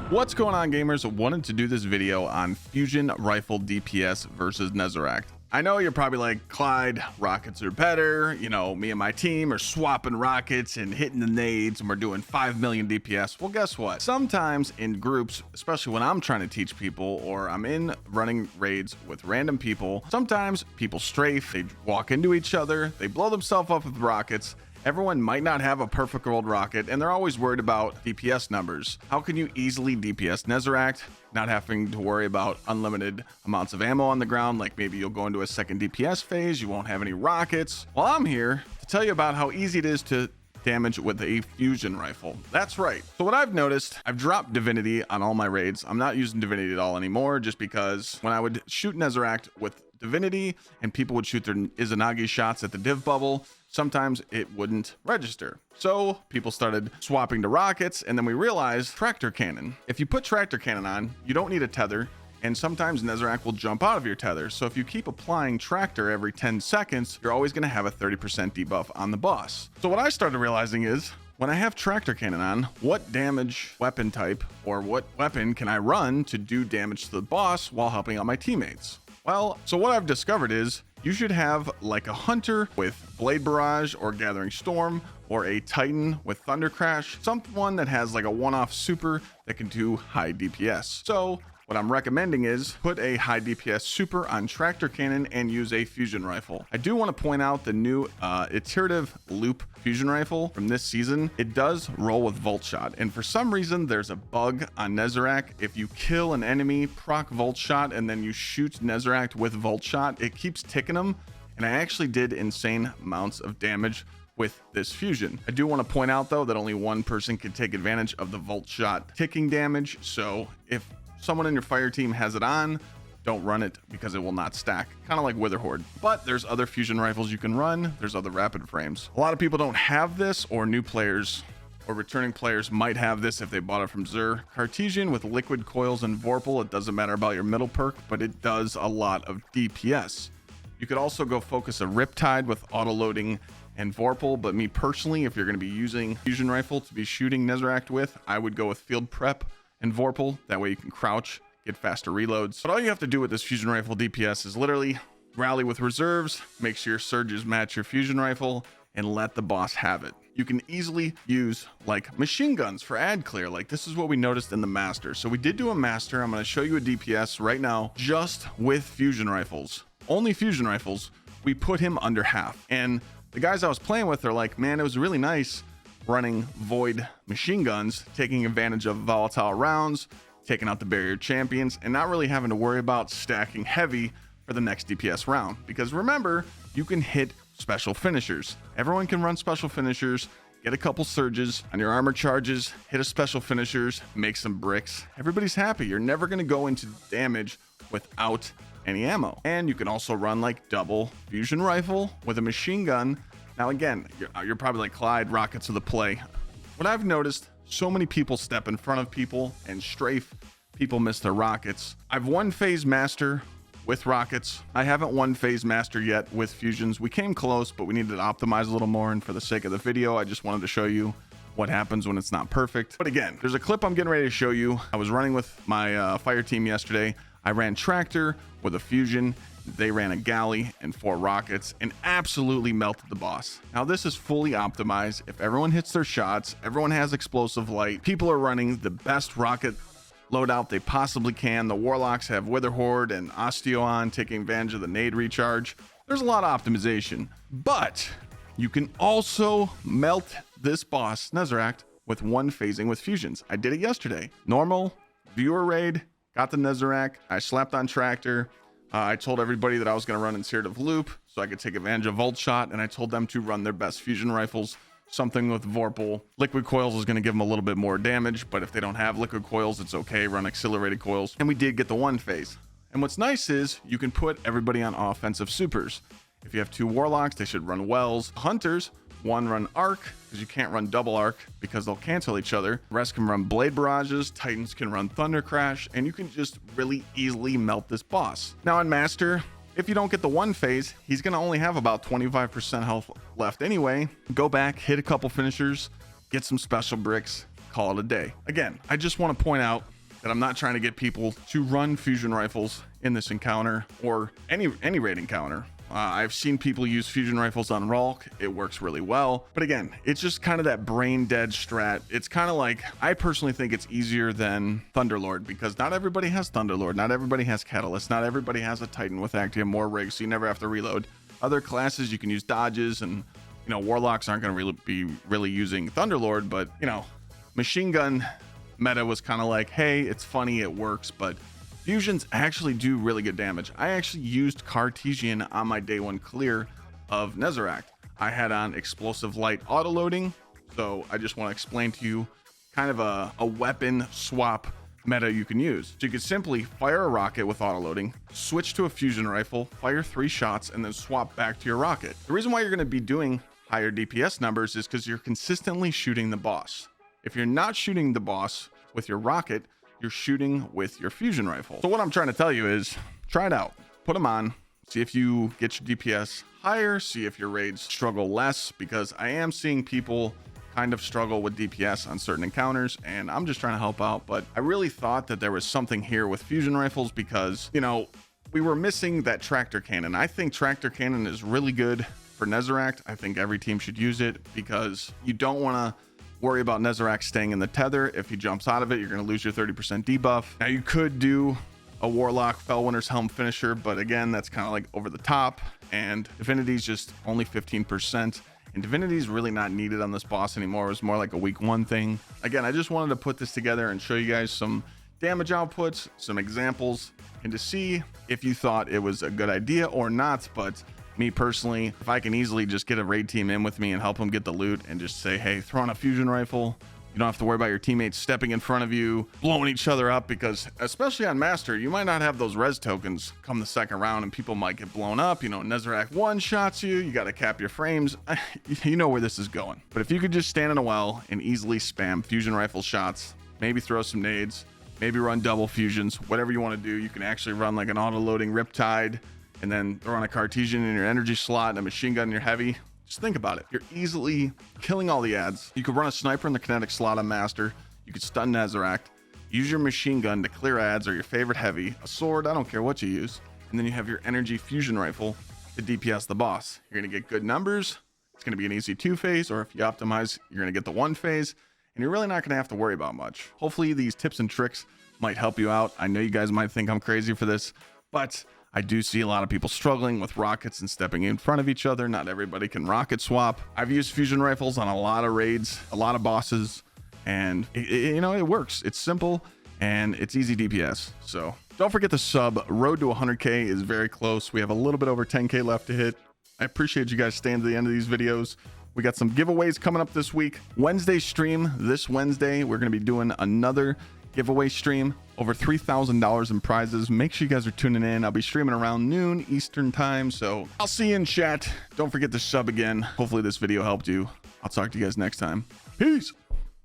What's going on, gamers? Wanted to do this video on fusion rifle DPS versus Gsxrclyde. I know you're probably like, Clyde, rockets are better. You know, me and my team are swapping rockets and hitting the nades and we're doing 5 million DPS. Well, guess what? Sometimes in groups, especially when I'm trying to teach people or I'm in running raids with random people, sometimes people strafe, they walk into each other, they blow themselves up with rockets. Everyone might not have a perfect rolled rocket, and they're always worried about DPS numbers. How can you easily DPS Gsxrclyde, not having to worry about unlimited amounts of ammo on the ground? Like maybe you'll go into a second DPS phase, you won't have any rockets. Well, I'm here to tell you about how easy it is to damage with a fusion rifle. That's right. So what I've noticed, I've dropped Divinity on all my raids. I'm not using Divinity at all anymore, just because when I would shoot Gsxrclyde with Divinity and people would shoot their Izanagi shots at the div bubble, sometimes it wouldn't register. So people started swapping to rockets, and then we realized tractor cannon. If you put tractor cannon on, you don't need a tether, and sometimes Gsxrclyde will jump out of your tether. So if you keep applying tractor every 10 seconds, you're always going to have a 30% debuff on the boss. So what I started realizing is, when I have tractor cannon on, what damage weapon type or what weapon can I run to do damage to the boss while helping out my teammates? Well, so what I've discovered is you should have like a hunter with blade barrage or gathering storm, or a titan with thunder crash, someone that has like a one-off super that can do high DPS. So what I'm recommending is put a high DPS super on tractor cannon and use a fusion rifle. I do want to point out the new iterative loop fusion rifle from this season. It does roll with volt shot, and for some reason there's a bug on Gsxrclyde. If you kill an enemy, proc volt shot, and then you shoot Gsxrclyde with volt shot, it keeps ticking them, and I actually did insane amounts of damage with this fusion. I do want to point out though that only one person can take advantage of the volt shot ticking damage, so if someone in your fire team has it on, don't run it because it will not stack, kind of like Wither Horde. But there's other fusion rifles you can run, there's other rapid frames. A lot of people don't have this, or new players or returning players might have this if they bought it from Gsxrclyde. Cartesian with liquid coils and Vorpal, it doesn't matter about your middle perk, but it does a lot of DPS. You could also go focus a Riptide with auto loading and Vorpal, but me personally, if you're going to be using fusion rifle to be shooting Gsxrclyde with, I would go with field prep and Vorpal. That way you can crouch, get faster reloads. But all you have to do with this fusion rifle DPS is literally rally with reserves, make sure your surges match your fusion rifle, and let the boss have it. You can easily use like machine guns for ad clear. Like this is what we noticed in the master. So we did do a master. I'm going to show you a DPS right now just with fusion rifles. Only fusion rifles. We put him under half. And the guys I was playing with are like, man, it was really nice running void machine guns, taking advantage of volatile rounds, taking out the barrier champions, and not really having to worry about stacking heavy for the next DPS round. Because remember, you can hit special finishers. Everyone can run special finishers, get a couple surges on your armor charges, hit a special finishers, make some bricks. Everybody's happy. You're never going to go into damage without any ammo. And you can also run like double fusion rifle with a machine gun. Now again, you're probably like, Clyde, rockets are the play. What I've noticed, so many people step in front of people and strafe. People miss their rockets. I've won phase master with rockets. I haven't won phase master yet with fusions. We came close, but we needed to optimize a little more, and for the sake of the video, I just wanted to show you what happens when it's not perfect. But again, there's a clip I'm getting ready to show you. I was running with my fire team yesterday. I ran tractor with a fusion. They ran a galley and 4 rockets and absolutely melted the boss. Now this is fully optimized. If everyone hits their shots, everyone has explosive light, people are running the best rocket loadout they possibly can. The warlocks have Wither Horde and Osteo on, taking advantage of the nade recharge. There's a lot of optimization, but you can also melt this boss Gsxrclyde with one phasing with fusions. I did it yesterday. Normal viewer raid, got the Gsxrclyde, I slapped on tractor. I told everybody that I was going to run Insertive Loop so I could take advantage of Volt Shot, and I told them to run their best fusion rifles, something with Vorpal. Liquid Coils is going to give them a little bit more damage, but if they don't have Liquid Coils, it's okay, run Accelerated Coils. And we did get the one phase. And what's nice is you can put everybody on offensive supers. If you have 2 warlocks, they should run Wells. Hunters, 1 run Arc, because you can't run double Arc because they'll cancel each other. The rest can run Blade Barrages, Titans can run Thunder Crash, and you can just really easily melt this boss. Now on Master, if you don't get the one phase, he's going to only have about 25% health left anyway. Go back, hit a couple finishers, get some special bricks, call it a day. Again, I just want to point out that I'm not trying to get people to run fusion rifles in this encounter or any raid encounter. I've seen people use fusion rifles on Ralk. It works really well. But again, it's just kind of that brain dead strat. It's kind of like, I personally think it's easier than Thunderlord because not everybody has Thunderlord. Not everybody has Catalyst. Not everybody has a Titan with Actium more rigs, so you never have to reload. Other classes, you can use dodges, and, you know, Warlocks aren't going to be really using Thunderlord, but, you know, machine gun meta was kind of like, hey, it's funny, it works, but fusions actually do really good damage. I actually used Cartesian on my day one clear of Gsxrclyde. I had on explosive light autoloading, so I just want to explain to you kind of a weapon swap meta you can use. So you could simply fire a rocket with autoloading, switch to a fusion rifle, fire 3 shots, and then swap back to your rocket. The reason why you're going to be doing higher DPS numbers is because you're consistently shooting the boss. If you're not shooting the boss with your rocket, you're shooting with your fusion rifle. So what I'm trying to tell you is try it out, put them on, see if you get your DPS higher, see if your raids struggle less, because I am seeing people kind of struggle with DPS on certain encounters, and I'm just trying to help out. But I really thought that there was something here with fusion rifles because, you know, we were missing that tractor cannon. I think tractor cannon is really good for Gsxrclyde. I think every team should use it because you don't want to worry about Gsxrclyde staying in the tether. If he jumps out of it, you're going to lose your 30% debuff. Now you could do a Warlock Fellwinter's Helm finisher, but again, that's kind of like over the top, and Divinity's just only 15%, and Divinity's really not needed on this boss anymore. It was more like a week 1 thing. Again, I just wanted to put this together and show you guys some damage outputs, some examples, and to see if you thought it was a good idea or not. But me personally, if I can easily just get a raid team in with me and help them get the loot and just say, hey, throw on a fusion rifle, you don't have to worry about your teammates stepping in front of you, blowing each other up, because especially on Master, you might not have those res tokens come the second round and people might get blown up. You know, Gsxrclyde one shots you, you got to cap your frames. You know where this is going. But if you could just stand in a well and easily spam fusion rifle shots, maybe throw some nades, maybe run double fusions, whatever you want to do. You can actually run like an auto-loading Riptide and then throw on a Cartesian in your energy slot and a machine gun in your heavy. Just think about it. You're easily killing all the ads. You could run a sniper in the kinetic slot on Master. You could stun Gsxrclyde, use your machine gun to clear ads or your favorite heavy, a sword, I don't care what you use. And then you have your energy fusion rifle to DPS the boss. You're going to get good numbers. It's going to be an easy 2-phase, or if you optimize, you're going to get the 1-phase, and you're really not going to have to worry about much. Hopefully these tips and tricks might help you out. I know you guys might think I'm crazy for this, but I do see a lot of people struggling with rockets and stepping in front of each other. Not everybody can rocket swap. I've used fusion rifles on a lot of raids, a lot of bosses, and you know, it works. It's simple and it's easy DPS. So don't forget the sub. Road to 100K is very close. We have a little bit over 10K left to hit. I appreciate you guys staying to the end of these videos. We got some giveaways coming up this week. Wednesday stream, this Wednesday, we're going to be doing another giveaway stream, over $3,000 in prizes. Make sure you guys are tuning in. I'll be streaming around noon Eastern time, so I'll see you in chat. Don't forget to sub again. Hopefully this video helped you. I'll talk to you guys next time. Peace.